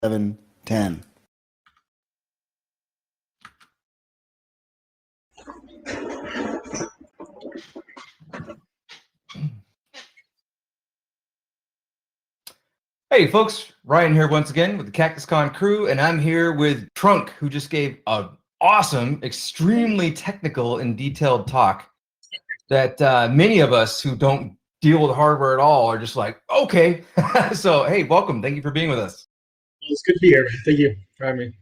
7, 10. Hey folks, Ryan here once again with the CactusCon crew, and I'm here with Trunk, who just gave an awesome, extremely technical and detailed talk that many of us who don't deal with hardware at all are just like, okay. So, hey, welcome. Thank you for being with us. It's good to be here. Thank you for having me.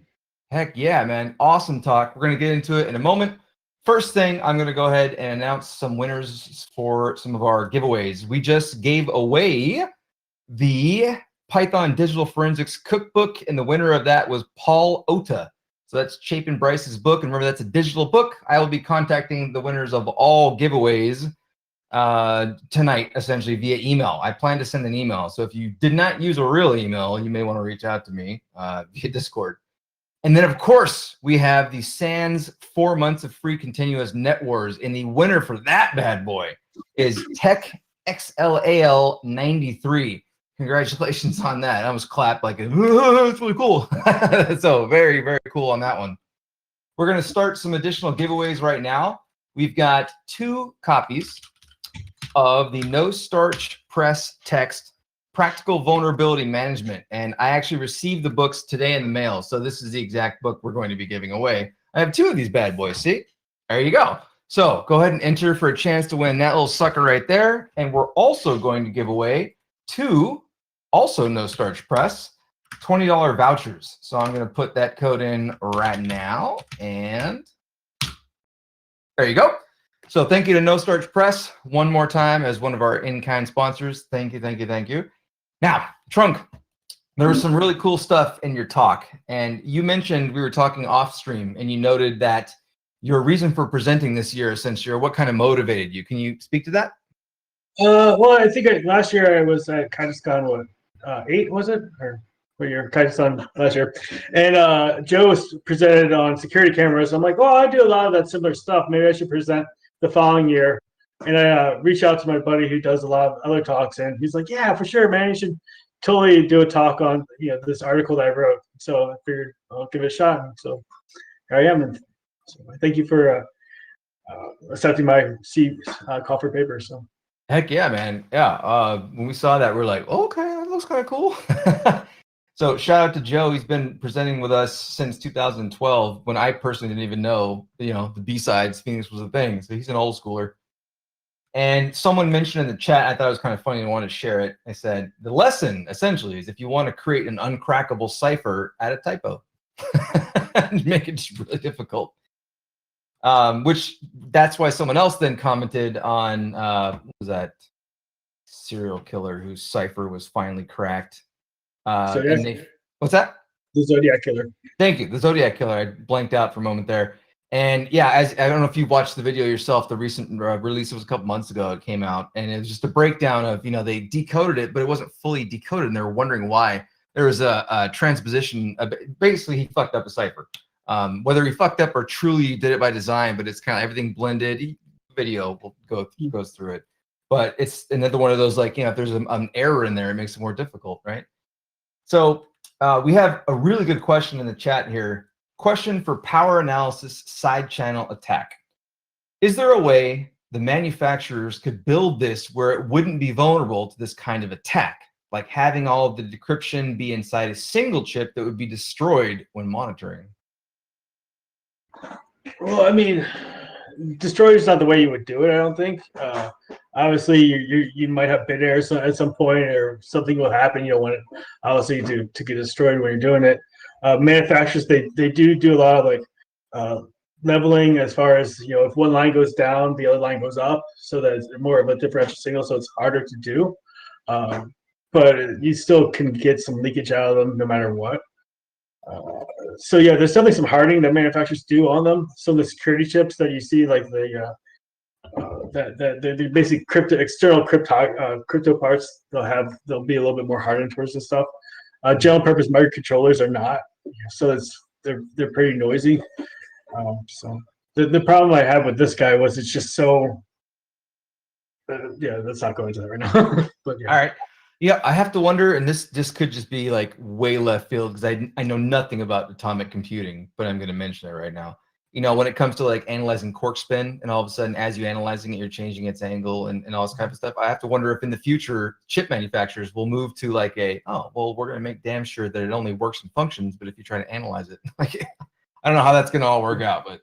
Heck yeah, man. Awesome talk. We're going to get into it in a moment. First thing, I'm going to go ahead and announce some winners for some of our giveaways. We just gave away the Python Digital Forensics Cookbook, and the winner of that was Paul Ota. So that's Chapin Bryce's book, and remember that's a digital book. I will be contacting the winners of all giveaways tonight, essentially via email. I plan to send an email, so if you did not use a real email, you may want to reach out to me via Discord. And then, of course, we have the SANS 4 months of free continuous net wars, and the winner for that bad boy is Tech XLAL 93. Congratulations on that. I was clapped like, oh, it's really cool. So very, very cool on that one. We're going to start some additional giveaways right now. We've got 2 copies of the No Starch Press Text Practical Vulnerability Management. And I actually received the books today in the mail. So this is the exact book we're going to be giving away. I have 2 of these bad boys. See? There you go. So go ahead and enter for a chance to win that little sucker right there. And we're also going to give away 2 also No Starch Press $20 vouchers. So I'm going to put that code in right now, and there you go. So thank you to No Starch Press one more time as one of our in-kind sponsors. Thank you, thank you, thank you. Now, Trunk, there was some really cool stuff in your talk, and you mentioned, we were talking off stream, and you noted that your reason for presenting this year, essentially, or what kind of motivated you. Can you speak to that? Well, I think last year I was at CactusCon, what, 8 was it? Or what year? CactusCon last year. And Joe was presented on security cameras. I'm like, well, I do a lot of that similar stuff. Maybe I should present the following year. And I reached out to my buddy who does a lot of other talks, and he's like, yeah, for sure, man. You should totally do a talk on this article that I wrote. So I figured I'll give it a shot. And so here I am. And so thank you for accepting my call for paper. So. Heck yeah, man. Yeah. When we saw that, we're like, oh, okay, that looks kind of cool. So shout out to Joe. He's been presenting with us since 2012, when I personally didn't even know, the B-sides, Phoenix was a thing. So he's an old schooler. And someone mentioned in the chat, I thought it was kind of funny and wanted to share it. I said, the lesson essentially is if you want to create an uncrackable cipher, add a typo. Make it just really difficult. Which that's why someone else then commented on what was that serial killer whose cipher was finally cracked. What's that? The Zodiac Killer. Thank you, the Zodiac Killer. I blanked out for a moment there. And yeah, I don't know if you watched the video yourself. The recent release, it was a couple months ago. It came out, and it was just a breakdown of they decoded it, but it wasn't fully decoded, and they were wondering why. There was a transposition. Basically, he fucked up a cipher. Whether he fucked up or truly did it by design, but it's kind of everything blended. Video will goes through it, but it's another one of those, like, if there's an error in there, it makes it more difficult, right? So we have a really good question in the chat here. Question for power analysis side channel attack. Is there a way the manufacturers could build this where it wouldn't be vulnerable to this kind of attack, like having all of the decryption be inside a single chip that would be destroyed when monitoring? Well, I mean, destroy is not the way you would do it, I don't think. Obviously, you might have bit errors at some point, or something will happen. You don't want it, obviously, to get destroyed when you're doing it. Manufacturers, they do a lot of like leveling, as far as if one line goes down, the other line goes up, so that it's more of a differential signal, so it's harder to do. But you still can get some leakage out of them no matter what. So yeah, there's definitely some hardening that manufacturers do on them. Some of the security chips that you see, like the basic external crypto parts, they'll be a little bit more hardened towards this stuff. General purpose microcontrollers are not, so they're pretty noisy. So the problem I had with this guy was it's just so. Yeah, let's not go into that right now. But yeah. All right. Yeah, I have to wonder, and this could just be like way left field because I know nothing about atomic computing, but I'm going to mention it right now. When it comes to like analyzing quark spin, and all of a sudden, as you're analyzing it, you're changing its angle and all this type of stuff. I have to wonder if in the future, chip manufacturers will move to like oh, well, we're going to make damn sure that it only works and functions, but if you try to analyze it, like I don't know how that's going to all work out, but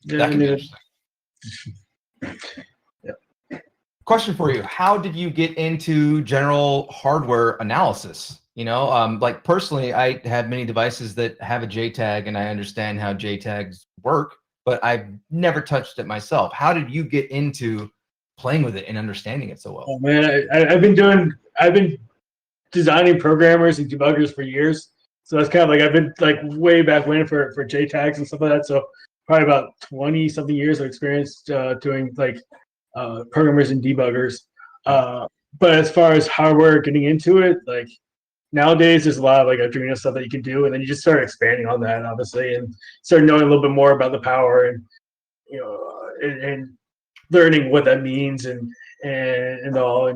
that could be interesting. Question for you: how did you get into general hardware analysis? Like personally, I have many devices that have a JTAG, and I understand how JTAGs work, but I've never touched it myself. How did you get into playing with it and understanding it so well? Oh man, I've been designing programmers and debuggers for years. So that's kind of like I've been like way back when for JTAGs and stuff like that. So probably about 20 something years of experience doing like programmers and debuggers. But as far as hardware, getting into it, like nowadays there's a lot of like Arduino stuff that you can do, and then you just start expanding on that, obviously, and start knowing a little bit more about the power and and learning what that means and all.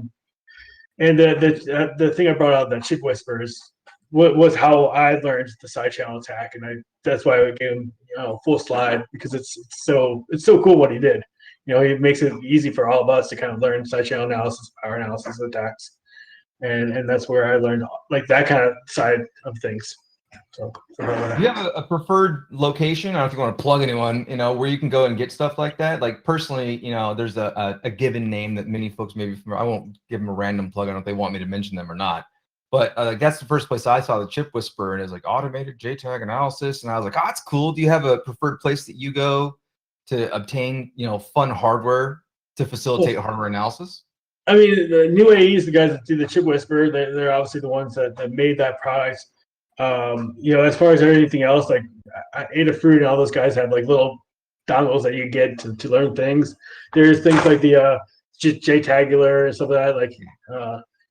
And the thing I brought out, the chip whispers, was how I learned the side channel attack, and that's why I gave him full slide, because it's so cool what he did. He makes it easy for all of us to kind of learn side channel analysis, power analysis, attacks, and that's where I learned like that kind of side of things. So do you have a preferred location? I don't know if you want to plug anyone, where you can go and get stuff like that. Like personally, there's a given name that many folks may be familiar. I won't give them a random plug. I don't know if they want me to mention them or not. But like that's the first place I saw the chip whisperer, and it was like automated JTAG analysis, and I was like, oh, that's cool. Do you have a preferred place that you go to obtain, fun hardware to facilitate hardware analysis? I mean, the new AES, the guys that do the chip whisperer, they're obviously the ones that made that product. As far as anything else, like Adafruit and all those guys have like little dongles that you get to learn things. There's things like the JTagular and stuff like that, like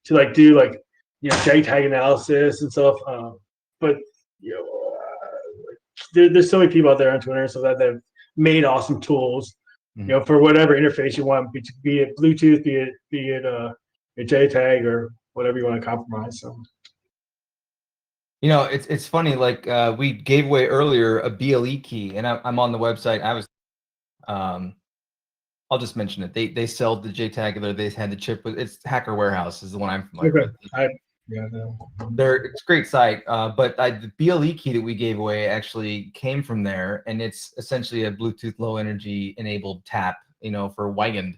to like do like JTAG analysis and stuff. But there's so many people out there on Twitter and stuff that have made awesome tools. For whatever interface you want, be it Bluetooth, be it a JTAG or whatever you want to compromise. So. It's funny, like we gave away earlier a BLE key, and I'm on the website. I was, I'll just mention it. They sell the JTagular. They had the chip with it's Hacker Warehouse is the one I'm familiar with. It's a great site, but the BLE key that we gave away actually came from there, and it's essentially a Bluetooth low energy enabled tap, for Wigand.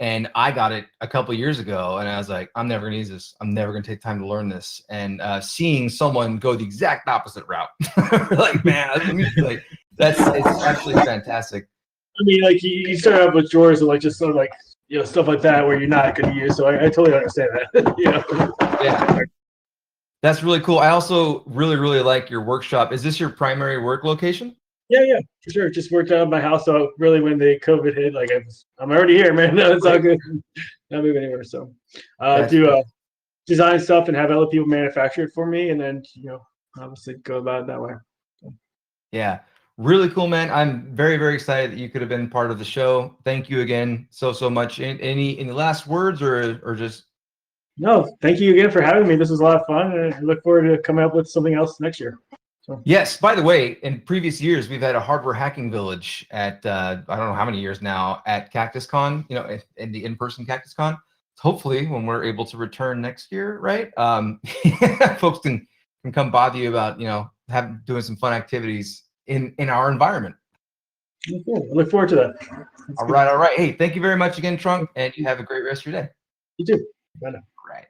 And I got it a couple of years ago, and I was like, I'm never gonna use this. I'm never gonna take time to learn this. And seeing someone go the exact opposite route, like, man, like it's absolutely fantastic. I mean, like you start out with drawers and like just sort of like stuff like that where you're not going to use. So I totally understand that. Yeah, that's really cool. I also really like your workshop. Is this your primary work location? Yeah, for sure. Just worked out of my house. So really, when the COVID hit, like I'm already here, man. No, it's all good. Not moving anywhere. So do design stuff and have other people manufacture it for me, and then obviously go about it that way. So. Yeah, really cool, man. I'm very excited that you could have been part of the show. Thank you again so much. Any last words or just? No, thank you again for having me. This was a lot of fun, and I look forward to coming up with something else next year. So. Yes, by the way, in previous years, we've had a hardware hacking village at, I don't know how many years now, at CactusCon, in the in-person CactusCon. Hopefully, when we're able to return next year, right? Folks can come bother you about, doing some fun activities in our environment. Cool. I look forward to that. All right. Hey, thank you very much again, Trunk, and you have a great rest of your day. You too. Bye now. Right.